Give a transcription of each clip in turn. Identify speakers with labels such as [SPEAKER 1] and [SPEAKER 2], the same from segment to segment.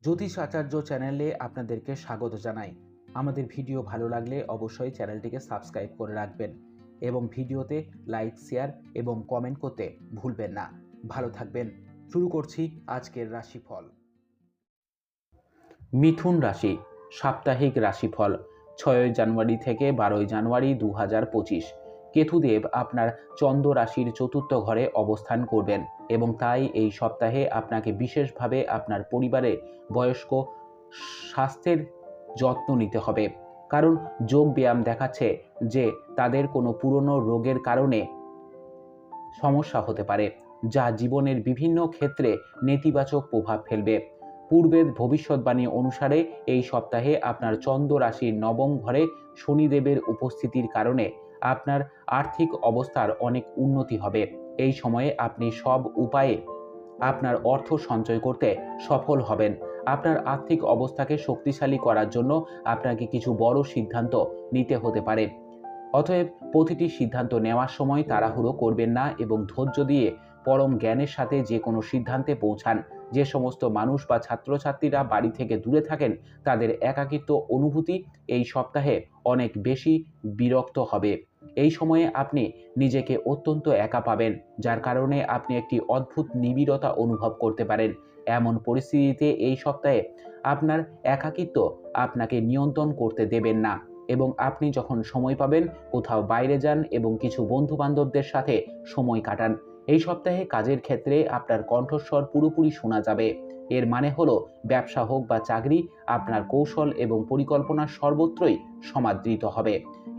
[SPEAKER 1] জ্যোতিষ আচার্য চ্যানেলে আপনাদেরকে স্বাগত জানাই। আমাদের ভিডিও ভালো লাগলে অবশ্যই চ্যানেলটিকে সাবস্ক্রাইব করে রাখবেন এবং ভিডিওতে লাইক, শেয়ার এবং কমেন্ট করতে ভুলবেন না। ভালো থাকবেন। শুরু করছি আজকের রাশিফল। মিথুন রাশি সাপ্তাহিক রাশিফল 6 জানুয়ারি থেকে 12 জানুয়ারি 2025। কেতুদেব আপনার চন্দ্র রাশির চতুর্থ ঘরে অবস্থান করবেন এবং তাই এই সপ্তাহে আপনাকে বিশেষভাবে আপনার পরিবারে বয়স্ক স্বাস্থ্যের যত্ন নিতে হবে, কারণ যোগ ব্যায়াম দেখাচ্ছে যে তাদের কোনো পুরনো রোগের কারণে সমস্যা হতে পারে, যা জীবনের বিভিন্ন ক্ষেত্রে নেতিবাচক প্রভাব ফেলবে। পূর্বের ভবিষ্যৎবাণী অনুসারে এই সপ্তাহে আপনার চন্দ্র রাশির নবম ঘরে শনিদেবের উপস্থিতির কারণে আপনার আর্থিক অবস্থার অনেক উন্নতি হবে। এই সময়ে আপনি সব উপায়ে আপনার অর্থ সঞ্চয় করতে সফল হবেন। আপনার আর্থিক অবস্থাকে শক্তিশালী করার জন্য আপনাকে কিছু বড় সিদ্ধান্ত নিতে হতে পারে। অতএব প্রতিটি সিদ্ধান্ত নেওয়ার সময় তাড়াহুড়ো করবেন না এবং ধৈর্য দিয়ে পরম জ্ঞানের সাথে যে কোনো সিদ্ধান্তে পৌঁছান। যে সমস্ত মানুষ বা ছাত্রছাত্রীরা বাড়ি থেকে দূরে থাকেন, তাদের একাকিত্ব অনুভূতি এই সপ্তাহে অনেক বেশি বিরক্ত হবে। এই সময়ে আপনি নিজেকে অত্যন্ত একা পাবেন, যার কারণে আপনি একটি অদ্ভুত নিবিড়তা অনুভব করতে পারেন। এমন পরিস্থিতিতে এই সপ্তাহে আপনার একাকিত্ব আপনাকে নিয়ন্ত্রণ করতে দেবেন না এবং আপনি যখন সময় পাবেন কোথাও বাইরে যান এবং কিছু বন্ধু বান্ধবদের সাথে সময় কাটান। এই সপ্তাহে কাজের ক্ষেত্রে আপনার কণ্ঠস্বর পুরোপুরি শোনা যাবে। এর মানে হলো ব্যবসা হোক বা চাকরি, আপনার কৌশল এবং পরিকল্পনা সর্বত্রই সমাদৃত হবে।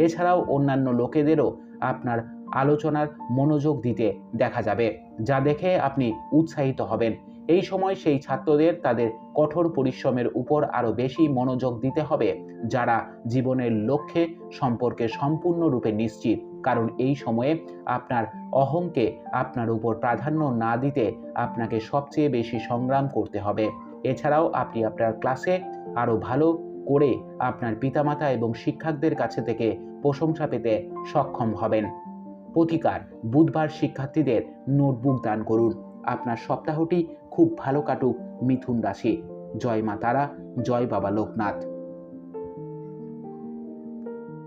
[SPEAKER 1] এছাড়াও অন্যান্য লোকেদেরও আপনার আলোচনার মনোযোগ দিতে দেখা যাবে, যা দেখে আপনি উৎসাহিত হবেন। এই সময় সেই ছাত্রদের তাদের কঠোর পরিশ্রমের উপর আরও বেশি মনোযোগ দিতে হবে যারা জীবনের লক্ষ্যে সম্পর্কে সম্পূর্ণরূপে নিশ্চিত, কারণ এই সময়ে আপনার অহংকে আপনার উপর প্রাধান্য না দিতে আপনাকে সবচেয়ে বেশি সংগ্রাম করতে হবে। এছাড়াও আপনি আপনার ক্লাসে আরও ভালো করে আপনার পিতামাতা এবং শিক্ষকদের কাছে থেকে প্রশংসা পেতে সক্ষম হবেন। প্রতিকার: বুধবার শিক্ষার্থীদের নোটবুক দান করুন। আপনার সপ্তাহটি খুব ভালো কাটুক মিথুন রাশি। জয় মা তারা, জয় বাবা লোকনাথ।